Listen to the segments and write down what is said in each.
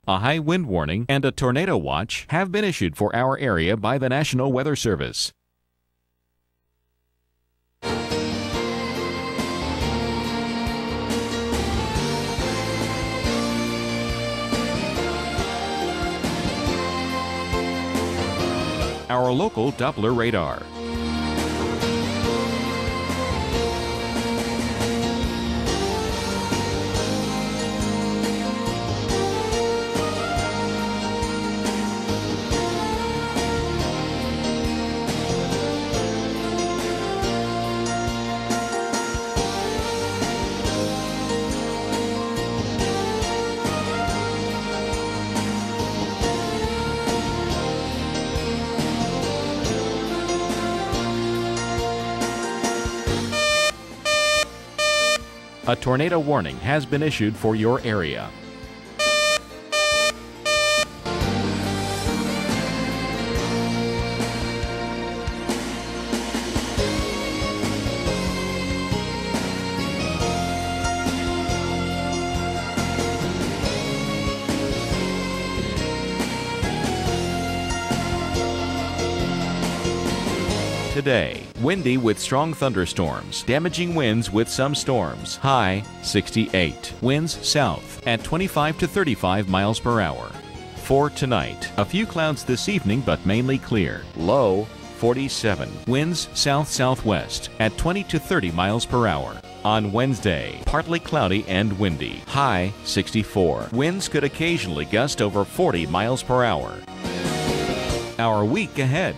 A high wind warning and a tornado watch have been issued for our area by the National Weather Service. Our local Doppler radar. A tornado warning has been issued for your area. Today, windy with strong thunderstorms, damaging winds with some storms, high 68, winds south at 25 to 35 miles per hour. For tonight, a few clouds this evening but mainly clear, low 47, winds south-southwest at 20 to 30 miles per hour. On Wednesday, partly cloudy and windy, high 64, winds could occasionally gust over 40 miles per hour. Our week ahead.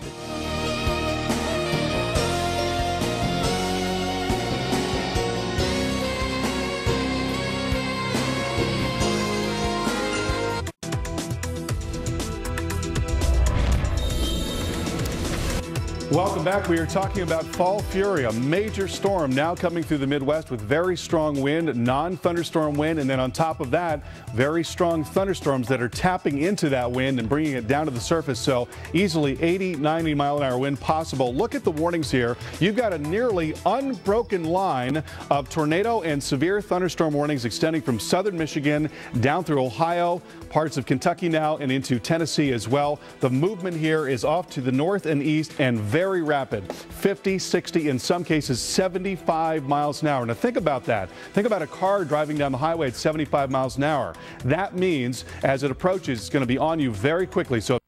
Welcome back. We are talking about Fall Fury, a major storm now coming through the Midwest with very strong wind, non-thunderstorm wind, and then on top of that, very strong thunderstorms that are tapping into that wind and bringing it down to the surface. So easily 80, 90 mile an hour wind possible. Look at the warnings here. You've got a nearly unbroken line of tornado and severe thunderstorm warnings extending from southern Michigan down through Ohio, parts of Kentucky now, and into Tennessee as well. The movement here is off to the north and east and very rapid, 50, 60, in some cases 75 miles an hour. Now think about that. Think about a car driving down the highway at 75 miles an hour. That means as it approaches, it's going to be on you very quickly. So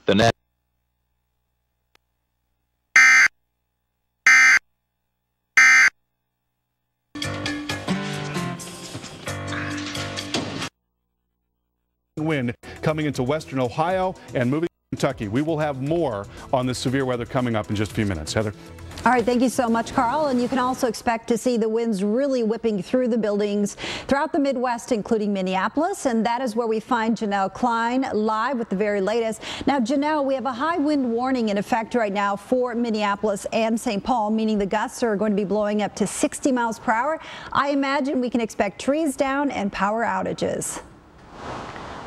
the net. Wind coming into western Ohio and moving to Kentucky. We will have more on the severe weather coming up in just a few minutes. Heather. All right, thank you so much, Carl. And you can also expect to see the winds really whipping through the buildings throughout the Midwest, including Minneapolis. And that is where we find Janelle Klein live with the very latest. Now, Janelle, we have a high wind warning in effect right now for Minneapolis and St. Paul, meaning the gusts are going to be blowing up to 60 miles per hour. I imagine we can expect trees down and power outages.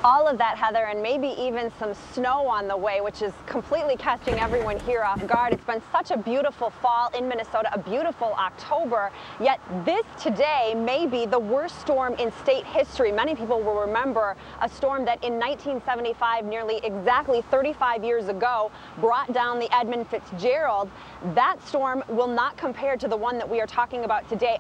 All of that, Heather, and maybe even some snow on the way, which is completely catching everyone here off guard. It's been such a beautiful fall in Minnesota, a beautiful October, yet this today may be the worst storm in state history. Many people will remember a storm that in 1975, nearly exactly 35 years ago, brought down the Edmund Fitzgerald. That storm will not compare to the one that we are talking about today.